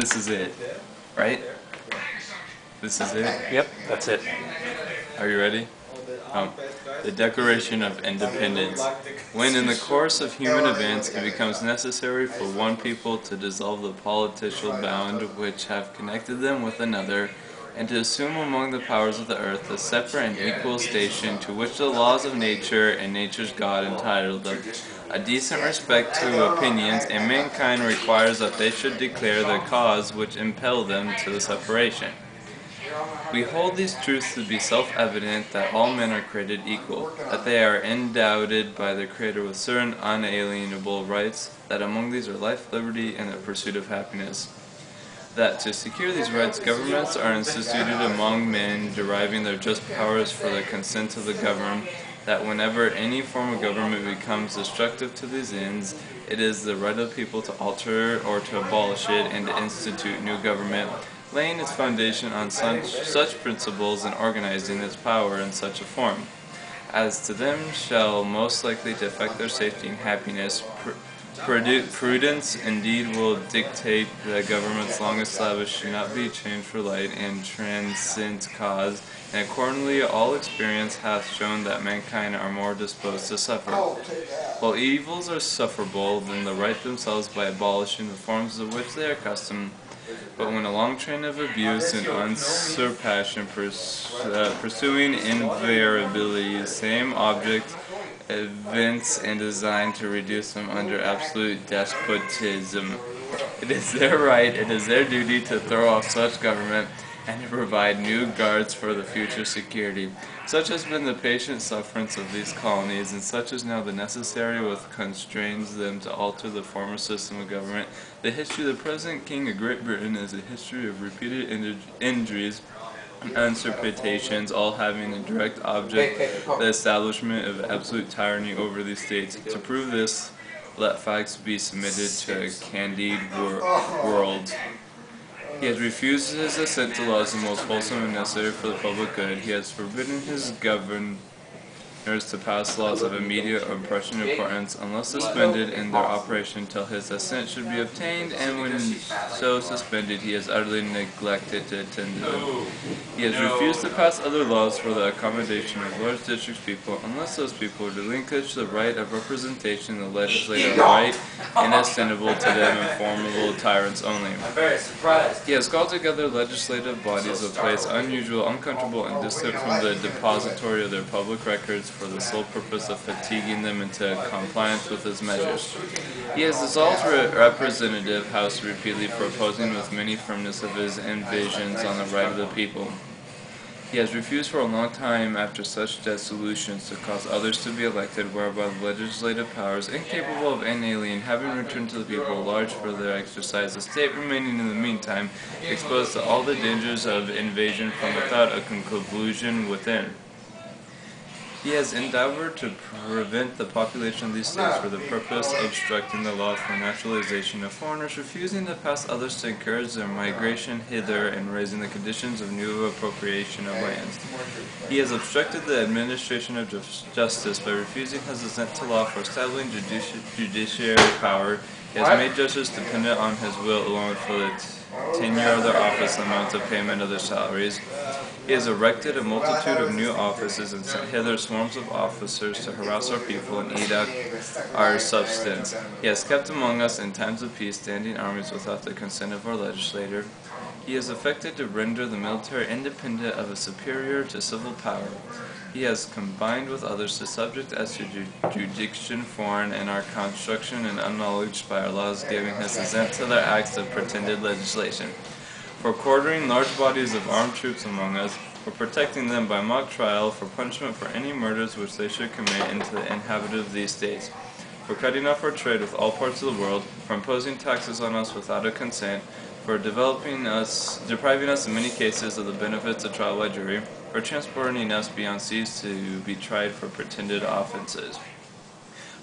This is it, right? This is it? Yep, that's it. Are you ready? The Declaration of Independence. When in the course of human events it becomes necessary for one people to dissolve the political bond which have connected them with another, and to assume among the powers of the earth the separate and equal station to which the laws of nature and nature's God entitled them, a decent respect to opinions, and mankind requires that they should declare the cause which impelled them to the separation. We hold these truths to be self-evident, that all men are created equal, that they are endowed by their Creator with certain unalienable rights, that among these are life, liberty, and the pursuit of happiness. That to secure these rights, governments are instituted among men, deriving their just powers for the consent of the governed, that whenever any form of government becomes destructive to these ends, it is the right of the people to alter or to abolish it, and to institute new government, laying its foundation on such principles and organizing its power in such a form as to them shall most likely to affect their safety and happiness. Prudence indeed will dictate that governments long established should not be changed for light and transcend cause, and accordingly all experience hath shown that mankind are more disposed to suffer. While evils are sufferable, then the right themselves by abolishing the forms of which they are accustomed. But when a long train of abuse and unsurpassed pursuing invariably the same object events and designed to reduce them under absolute despotism, it is their right, it is their duty to throw off such government and to provide new guards for the future security. Such has been the patient sufferance of these colonies, and such is now the necessity which constrains them to alter the former system of government. The history of the present King of Great Britain is a history of repeated injuries and usurpations, all having a direct object the establishment of absolute tyranny over these states. To prove this, let facts be submitted to a candid world. He has refused his assent to laws the most wholesome and necessary for the public good. He has forbidden his governors to pass laws of immediate or pressing importance, unless suspended in their operation till his assent should be obtained, and when so suspended he has utterly neglected to attend to them. He has refused to pass other laws for the accommodation of large districts people, unless those people relinquish the right of representation, the legislative right, inestimable to them and formidable tyrants only. I'm very surprised. He has called together legislative bodies of place unusual, uncomfortable, and distant from the depository of their public records for the sole purpose of fatiguing them into compliance with his measures. He has dissolved the representative house repeatedly, proposing with many firmness of his invasions on the right of the people. He has refused for a long time after such dissolutions to cause others to be elected, whereby the legislative powers, incapable of alienating, having returned to the people large for their exercise, the state remaining in the meantime exposed to all the dangers of invasion from without a conclusion within. He has endeavored to prevent the population of these states for the purpose of obstructing the law for naturalization of foreigners, refusing to pass others to encourage their migration hither, and raising the conditions of new appropriation of lands. He has obstructed the administration of justice by refusing his assent to law for establishing judiciary power. He has made judges dependent on his will alone for the tenure of their office and the amount of payment of their salaries. He has erected a multitude of new offices and sent hither swarms of officers to harass our people and eat up our substance. He has kept among us in times of peace standing armies without the consent of our legislator. He has affected to render the military independent of a superior to civil power. He has combined with others to subject us to jurisdiction foreign and our construction and unknowledged by our laws, giving his assent to their acts of pretended legislation. For quartering large bodies of armed troops among us, for protecting them by mock trial, for punishment for any murders which they should commit into the inhabitants of these states, for cutting off our trade with all parts of the world, for imposing taxes on us without a consent, for depriving us in many cases of the benefits of trial by jury, for transporting us beyond seas to be tried for pretended offenses,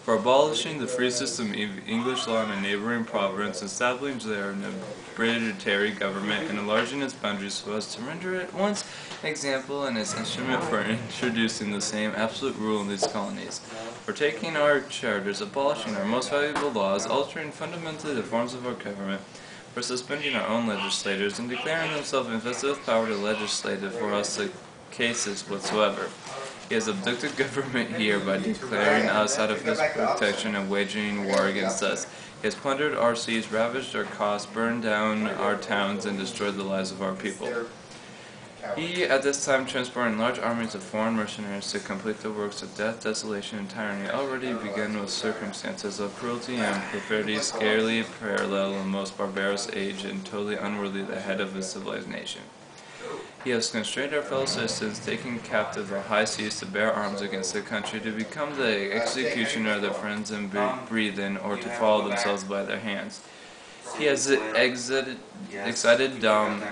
for abolishing the free system of English law in a neighboring province, establishing there an arbitrary government, and enlarging its boundaries so as to render it once an example and its instrument for introducing the same absolute rule in these colonies, for taking our charters, abolishing our most valuable laws, altering fundamentally the forms of our government, for suspending our own legislators and declaring himself invested with power to legislate for us the cases whatsoever. He has abducted government here by declaring us out of his protection and waging war against us. He has plundered our seas, ravaged our coasts, burned down our towns, and destroyed the lives of our people. He, at this time, transporting large armies of foreign mercenaries to complete the works of death, desolation, and tyranny already begun with circumstances of cruelty and perfidy scarcely parallel in most barbarous age and totally unworthy the head of a civilized nation. He has constrained our fellow citizens, taking captive the high seas to bear arms against the country, to become the executioner of their friends and brethren, or to follow themselves by their hands. He has excited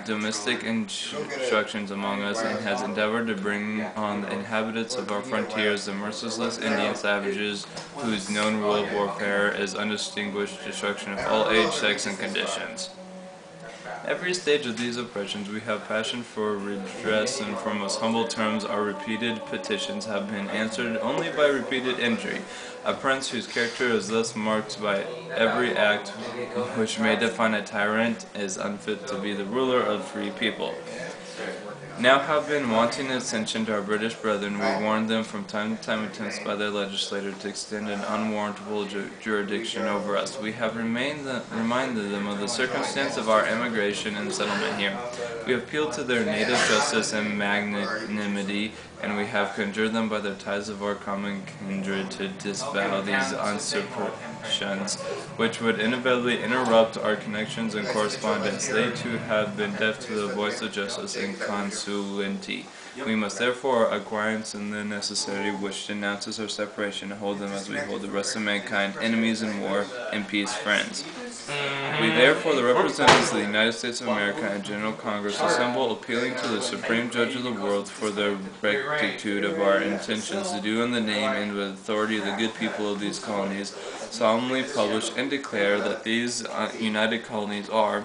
domestic instructions among us, and has endeavored to bring on the inhabitants of our frontiers the merciless Indian savages, whose known rule of warfare is undistinguished destruction of all age, sex, and conditions. Every stage of these oppressions we have passion for redress, and from most humble terms our repeated petitions have been answered only by repeated injury. A prince whose character is thus marked by every act which may define a tyrant is unfit to be the ruler of free people. Now have been wanting attention to our British brethren, we warned them from time to time attempts by their legislator to extend an unwarrantable jurisdiction over us. We have reminded them of the circumstance of our emigration and settlement here. We have appealed to their native justice and magnanimity, and we have conjured them by the ties of our common kindred to disavow these usurpations, which would inevitably interrupt our connections and correspondence. They too have been deaf to the voice of justice and consulency. We must therefore acquiesce in the necessity which denounces our separation, and hold them as we hold the rest of mankind, enemies in war, in peace friends. We therefore, the representatives of the United States of America and General Congress, assemble, appealing to the Supreme Judge of the world for the rectitude of our intentions to do in the name and with authority of the good people of these colonies, solemnly publish and declare that these united colonies are,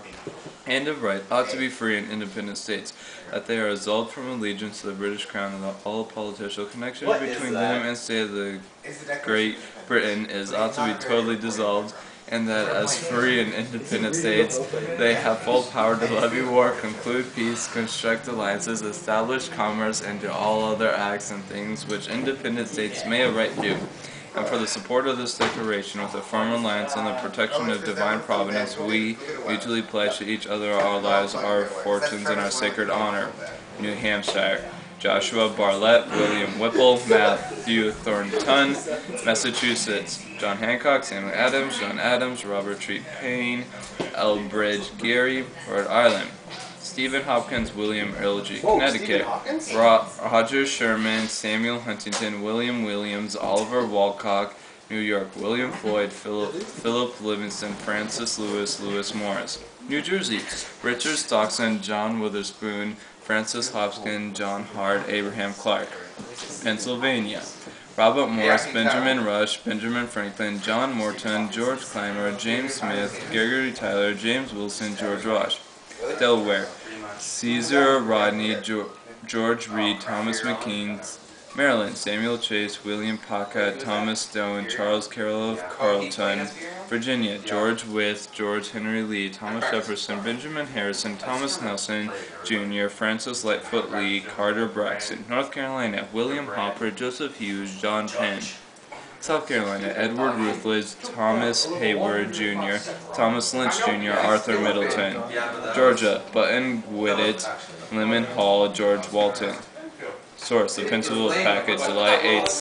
and of right, ought to be free and independent states, that they are absolved from allegiance to the British Crown, and that all political connection between them and state of the Great Britain is ought to be totally dissolved, and that as free and independent states, they have full power to levy war, conclude peace, construct alliances, establish commerce, and do all other acts and things which independent states may have right to do. And for the support of this declaration, with a firm reliance on the protection of divine providence, we mutually pledge to each other our lives, our fortunes, and our sacred honor. New Hampshire. Joshua Bartlett, William Whipple, Matthew Thornton, Massachusetts. John Hancock, Samuel Adams, John Adams, Robert Treat Payne, Elbridge Gerry, Rhode Island. Stephen Hopkins, William Earlgy, Connecticut. Roger Sherman, Samuel Huntington, William Williams, Oliver Walcott, New York. William Floyd, Philip Livingston, Francis Lewis, Lewis Morris. New Jersey. Richard Stockton, John Witherspoon, Francis Hopkins, John Hart, Abraham Clark. Pennsylvania. Robert Morris, Benjamin Rush, Benjamin Franklin, John Morton, George Clymer, James Smith, Gregory Tyler, James Wilson, George Roche. Delaware. Caesar Rodney, George Reed, Thomas McKean. Maryland. Samuel Chase, William Paca, Thomas Stone, Charles Carroll of Carleton. Virginia. George Wythe, George Henry Lee, Thomas Jefferson, Benjamin Harrison, Thomas Nelson Jr., Francis Lightfoot Lee, Carter Braxton. North Carolina. William Hopper, Joseph Hughes, John Penn. South Carolina. Edward Rutledge, Thomas Hayward Jr., Thomas Lynch Jr., Arthur Middleton. Georgia. Button Whitted, Lemon Hall, George Walton. Source: The Pennsylvania Packet, July 8,